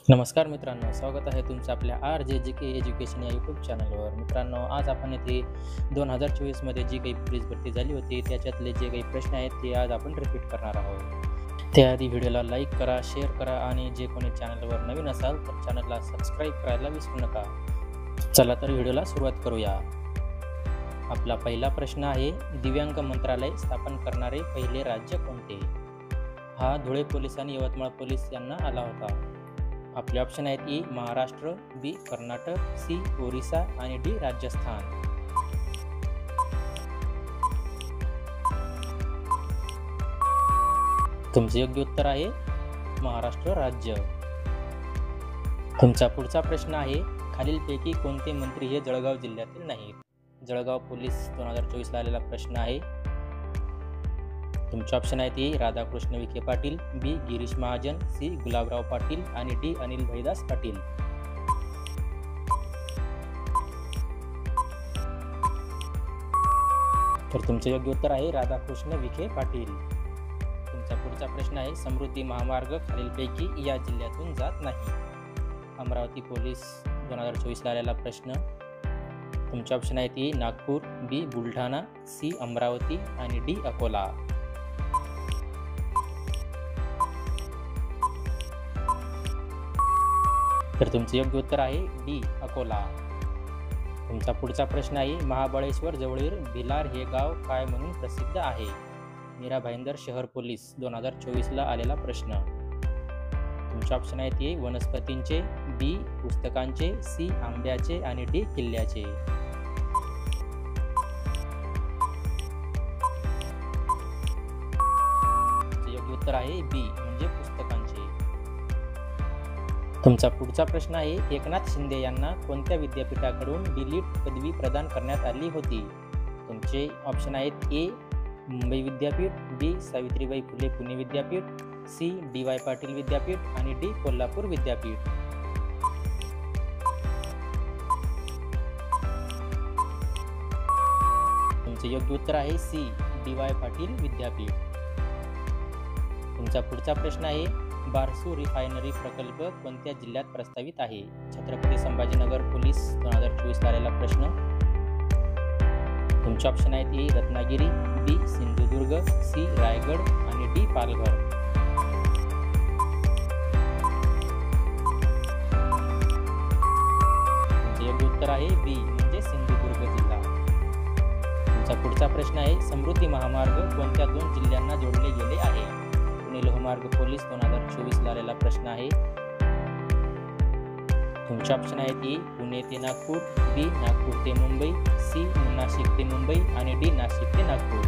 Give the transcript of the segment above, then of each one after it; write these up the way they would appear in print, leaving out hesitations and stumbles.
नमस्कार मित्रांनो, स्वागत आहे तुमचं आपल्या RJGK एज्युकेशन या यूट्यूब चॅनलवर. मित्रांनो, आज आपण येथे 2024मध्ये जी काही पोलीस भरती झाली होती त्याच्यातले जे काही प्रश्न आहेत ते आज आपण रिपीट करणार आहोत. त्याआधी व्हिडिओला लाईक करा, शेअर करा आणि जे कोणी चॅनलवर नवीन असाल तर चॅनलला सबस्क्राईब करायला विसरू नका. चला तर व्हिडिओला सुरुवात करूया. आपला पहिला प्रश्न आहे, दिव्यांग मंत्रालय स्थापन करणारे पहिले राज्य कोणते? हा धुळे पोलीस आणि यवतमाळ पोलीस यांना आला होता. आपले ऑप्शन आहेत: ए महाराष्ट्र, बी कर्नाटक, सी ओरिसा आणि डी राजस्थान. तुमचे योग्य उत्तर आहे महाराष्ट्र राज्य. तुमचा पुढचा प्रश्न आहे, खालीलपैकी कोणते मंत्री हे जळगाव जिल्ह्यातील नाहीत? जळगाव पोलीस 2024 ला आलेला प्रश्न आहे. तुमचे ऑप्शन आहेत: ए राधाकृष्ण विखे पाटील, बी गिरीश महाजन, सी गुलाबराव पाटील आणि डी अनिल भैदास पाटील. तर तुमचे योग्य उत्तर आहे राधाकृष्ण विखे पाटील. तुमचा पुढचा प्रश्न आहे, समृद्धी महामार्ग खालीलपैकी या जिल्ह्यातून जात नाही? अमरावती पोलीस 2024 ला आलेला प्रश्न. तुमचे ऑप्शन आहेत: ए नागपूर, बी बुलढाणा, सी अमरावती आणि डी अकोला. तर तुमचे योग्य उत्तर आहे डी अकोला. तुमचा पुढचा प्रश्न आहे, महाबळेश्वर जवळील भिलार हे गाव काय म्हणून प्रसिद्ध आहे? मीरा भाईंदर शहर पोलीस 2024 ला आलेला प्रश्न. तुमचे ऑप्शन आहेत: ए वनस्पतींचे, बी पुस्तकांचे, सी आंब्याचे आणि डी किल्ल्याचे. योग्य उत्तर आहे बी म्हणजे पुस्तकांचे. तुमचा पुढचा प्रश्न आहे, एकनाथ शिंदे यांना कोणत्या विद्यापीठाकडून डी.लिट पदवी प्रदान करण्यात आली होती? तुमचे ऑप्शन आहेत: ए मुंबई विद्यापीठ, बी सावित्रीबाई फुले पुणे विद्यापीठ, सी डी.वाय. पाटील विद्यापीठ आणि डी कोल्हापूर विद्यापीठ. तुमचे योग्य उत्तर आहे सी डी.वाय. पाटील विद्यापीठ. तुमचा पुढचा प्रश्न आहे, बारसू रिफायनरी प्रकल्प कोणत्या जिल्ह्यात प्रस्तावित आहे? छत्रपती संभाजीनगर पोलीस 2024 ला आलेला प्रश्न. तुमचे ऑप्शन आहेत: ए रत्नागिरी, बी सिंधुदुर्ग, सी रायगड आणि डी पालघर. तुमचे योग्य उत्तर आहे बी म्हणजे सिंधुदुर्ग जिल्हा. तुमचा पुढचा प्रश्न आहे, समृद्धी महामार्ग कोणत्या 2 जिल्ह्यांना जोडले गेले आहे? पुणे लोहमार्ग पोलीस 2024 ला आलेला प्रश्न आहे. तुमचे ऑप्शन आहेत: ए पुणे ते नागपूर, बी नागपूर ते मुंबई, सी नाशिक ते मुंबई आणि डी नाशिक ते नागपूर.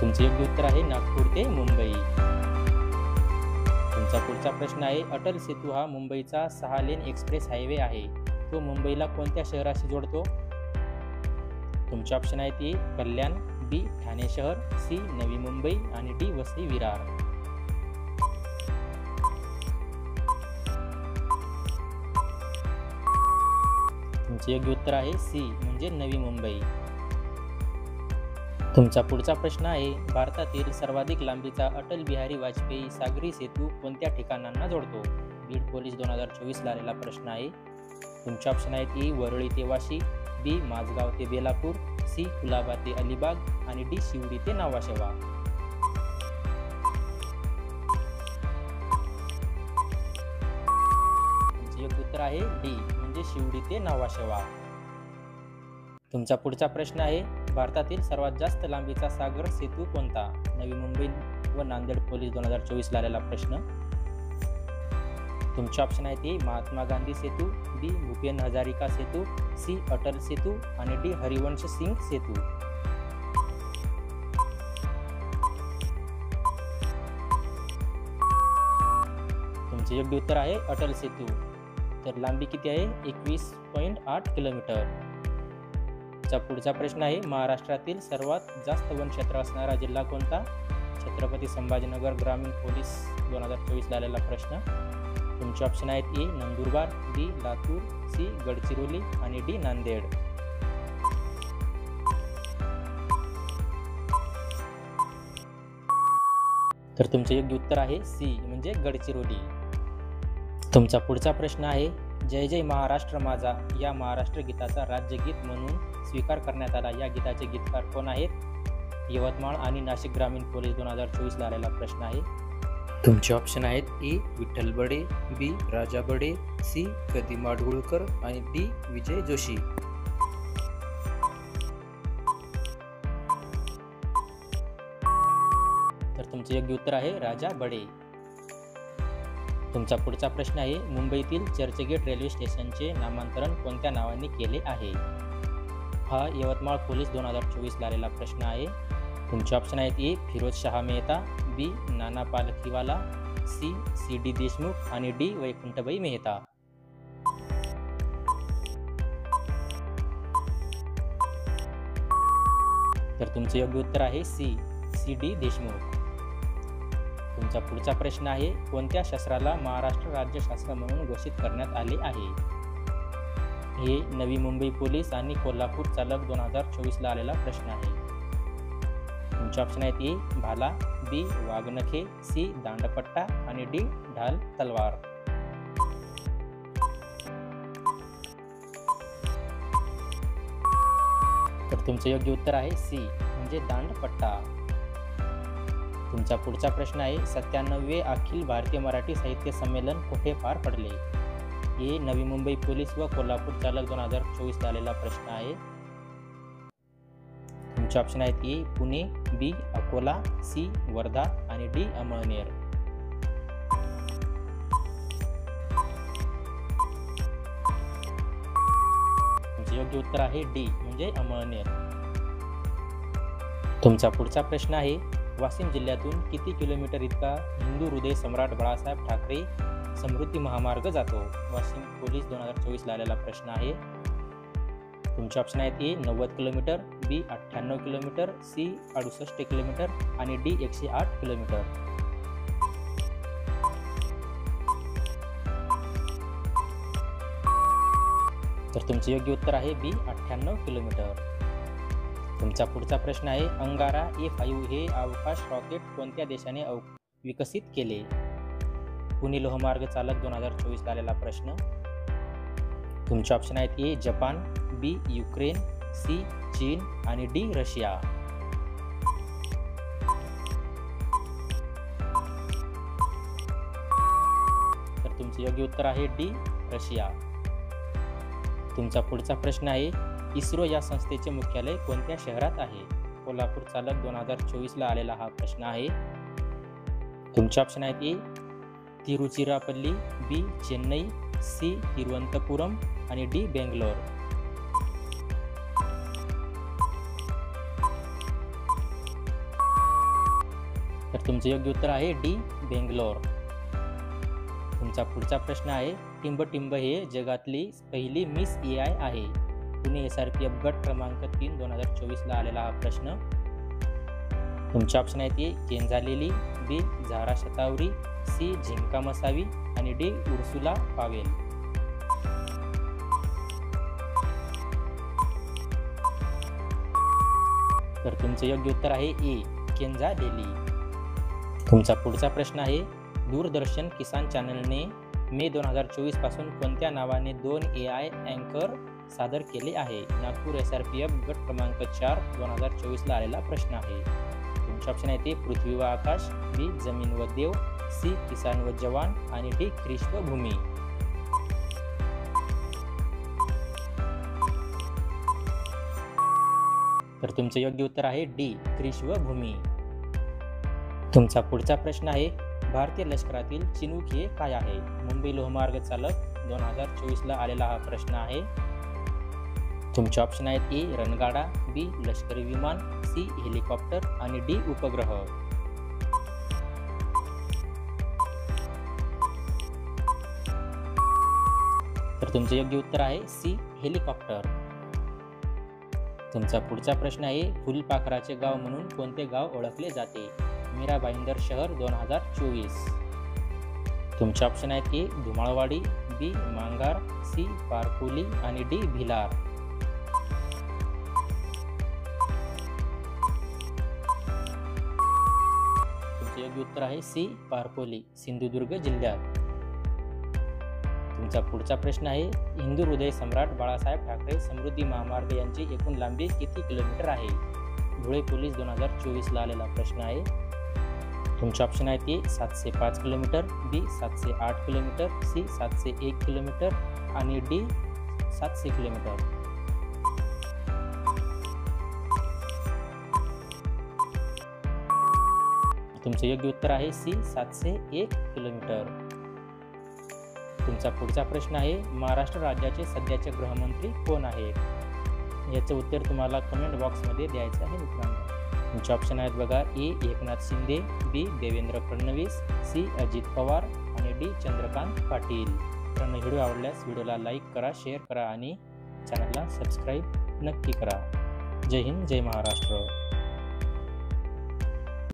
तुमचे योग्य उत्तर आहे नागपूर ते मुंबई. तुमचा पुढचा प्रश्न आहे, अटल सेतू हा मुंबईचा 6 लेन एक्सप्रेस हायवे आहे. तो मुंबईला कोणत्या शहराशी जोडतो? तुमचे ऑप्शन आहेत: ए कल्याण, बी ठाणे शहर, सी नवी मुंबई आणि डी वसई विरार. तुमचे योग्य उत्तर आहे सी म्हणजे नवी मुंबई. तुमचा पुढचा प्रश्न आहे, भारतातील सर्वाधिक लांबीचा अटल बिहारी वाजपेयी सागरी सेतू कोणत्या ठिकाणांना जोडतो? बीड पोलीस 2024 ला आलेला प्रश्न आहे. तुमचे ऑप्शन आहेत: ए वरळी ते वाशी, बी माझगाव ते बेलापूर, सी कुलाबा ते अलिबाग आणि डी शिवडी ते नावाशेवा. तुमचे योग्य उत्तर आहे डी म्हणजे शिवडी ते नावाशेवा. तुमचा पुढचा प्रश्न आहे, भारतातील सर्वात जास्त लांबीचा सागर सेतू कोणता? नवी मुंबई व नांदेड पोलीस 2024 ला आलेला प्रश्न. तुमचे ऑप्शन आहेत: ए महात्मा गांधी सेतू, बी भूपेन हजारिका सेतू, सी अटल सेतू आणि डी हरिवंश सिंग सेतू. तुमचे योग्य उत्तर आहे अटल सेतू. तर लांबी किती आहे? 21.8 किलोमीटर. पुढचा प्रश्न आहे, महाराष्ट्रातील सर्वात जास्त वनक्षेत्र असणारा जिल्हा कोणता? छत्रपती संभाजीनगर ग्रामीण पोलीस 2024 ला आलेला प्रश्न. तुमचे ऑप्शन आहेत: ए नंदुरबार, बी लातूर, सी गडचिरोली आणि डी नांदेड. तर तुमचे योग्य उत्तर आहे सी म्हणजे गडचिरोली. तुमचा पुढचा प्रश्न आहे, जय जय महाराष्ट्र माझा या महाराष्ट्र गीताचा राज्यगीत म्हणून स्वीकार करण्यात आला. या गीताचे गीतकार कोण आहेत? यवतमाळ आणि नाशिक ग्रामीण पोलीस 2024 आलेला प्रश्न आहे. तुमचे ऑप्शन आहेत ए विठ्ठल बडे, बी राजा बडे, सी कदी माडगुळकर आणि डी विजय जोशी. तर तुमचे योग्य उत्तर आहे राजा बडे. तुमचा पुढचा प्रश्न आहे, मुंबईतील चर्चगेट रेल्वे स्टेशनचे नामांतरण कोणत्या नावाने केले आहे? हा यवतमाळ पोलीस 2024 आलेला प्रश्न आहे. तुमचे ऑप्शन आहेत A Firoz Shah Mehta, B Nana Palkhivala, C C D Deshmukh आणि डी वैकुंठबाई मेहता. तर तुमचे योग्य उत्तर आहे सी सी डी देशमुख. तुमचा पुढचा प्रश्न आहे, कोणत्या शस्त्राला महाराष्ट्र राज्य शस्त्र म्हणून घोषित करण्यात आले आहे? हे नवी मुंबई पोलीस आणि कोल्हापूर चालक 2024 आलेला प्रश्न आहे. तुमचे ऑप्शन आहेत ए भाला, बी वाघनखे, सी दांडपट्टा आणि डी ढाल तलवार. तर तुमचे योग्य उत्तर आहे सी म्हणजे दांडपट्टा. तुमचा पुढचा प्रश्न आहे, 97वे अखिल भारतीय मराठी साहित्य संमेलन कुठे पार पडले? हे नवी मुंबई पोलीस व कोल्हापूर चालक 2024 आलेला प्रश्न आहे. तुमचे ऑप्शन आहेत ए पुणे, बी अकोला, सी वर्धा आणि डी अमळनेर. तुमचे योग्य उत्तर आहे डी म्हणजे अमळनेर. तुमचा पुढचा प्रश्न आहे, वाशिम जिल्ह्यातून किती किलोमीटर इतका हिंदू हृदय सम्राट बाळासाहेब ठाकरे समृद्धी महामार्ग जातो? वाशिम पोलीस 2024 आलेला प्रश्न आहे. तुमचे ऑप्शन आहेत ए 90 किलोमीटर, बी 98 किलोमीटर, सी 68 किलोमीटर आणि डी 108 किलोमीटर. तर तुमचे योग्य उत्तर आहे बी 98 किलोमीटर. तुमचा पुढचा प्रश्न आहे, अंगारा A5 हे अवकाश रॉकेट कोणत्या देशाने विकसित केले? पुणे लोहमार्ग चालक 2024 आलेला प्रश्न. तुमचे ऑप्शन आहेत ए जपान, बी युक्रेन, सी चीन आणि डी रशिया. तर तुमचे योग्य उत्तर आहे डी रशिया. तुमचा पुढचा प्रश्न आहे, इस्रो या संस्थेचे मुख्यालय कोणत्या शहरात आहे? कोल्हापूर चालक 2024 आलेला हा प्रश्न आहे. तुमचे ऑप्शन आहेत ए तिरुचिरापल्ली, बी चेन्नई, सी तिरुवनंतपुरम आणि डी बेंगलोर. तर तुमचे योग्य उत्तर आहे डी बेंगलोर. तुमचा पुढचा प्रश्न आहे, टिंबटिंब हे जगातली पहिली मिस AI आहे. पुणे SRPF गट क्रमांक 3 2024 आलेला हा प्रश्न. तुमचे ऑप्शन आहेत ए केंझालेली, बी झारा शतावरी, सी झिंका मसावी आणि डी उर्सुला पावेल. तर तुमचे योग्य उत्तर आहे ए केंझालेली. तुमचा पुढचा प्रश्न आहे, दूरदर्शन किसान चॅनलने मे 2024 पासून कोणत्या नावाने 2 AI अँकर सादर केले आहे? नागपूर SRPF गट क्रमांक 4 2024 आलेला प्रश्न आहे. तुमचे ऑप्शन आहेत ए पृथ्वी व आकाश, बी जमीन व देव, सी किसान व जवान आणि डी क्रिश व भूमी. तर तुमचे योग्य उत्तर आहे डी क्रिश व भूमी. तुमचा पुढचा प्रश्न आहे, भारतीय लष्करातील चिनूक हे काय आहे? मुंबई लोहमार्ग चालक 2024 आलेला हा प्रश्न आहे. तुमचे ऑप्शन आहेत ए रणगाडा, बी लष्करी विमान, सी हेलिकॉप्टर आणि डी उपग्रह. तर तुमचे योग्य उत्तर आहे सी हेलिकॉप्टर. तुमचा पुढचा प्रश्न आहे, फुलपाखराचे गाव म्हणून कोणते गाव ओळखले जाते? मीरा भाईंदर शहर 2024. तुमचे ऑप्शन आहेत ए धुमाळवाडी, बी मांगार, सी पारकोली आणि डी भिलार. योग्य उत्तर आहे सी पारकोली, सिंधुदुर्ग जिल्ह्यात. तुमचा पुढचा प्रश्न आहे, हिंदू हृदय सम्राट बाळासाहेब ठाकरे समृद्धी महामार्ग यांची एकूण लांबी किती किलोमीटर आहे? धुळे पोलीस 2024ला आलेला प्रश्न आहे. तुमचे ऑप्शन आहे ते 705 किलोमीटर, बी 708 किलोमीटर, सी 701 किलोमीटर आणि डी 700 किलोमीटर. तुमचे योग्य उत्तर आहे सी 701 किलोमीटर. तुमचा पुढचा प्रश्न आहे, महाराष्ट्र राज्याचे सध्याचे गृहमंत्री कोण आहेत? याचं उत्तर तुम्हाला कमेंट बॉक्समध्ये द्यायचं आहे मित्रांनो. तुमचे ऑप्शन आहेत बघा, ए एकनाथ शिंदे, बी देवेंद्र फडणवीस, सी अजित पवार आणि डी चंद्रकांत पाटील. मित्रांनो, व्हिडिओ आवडल्यास व्हिडिओला लाईक करा, शेअर करा आणि चॅनलला सबस्क्राईब नक्की करा. जय हिंद, जय महाराष्ट्र.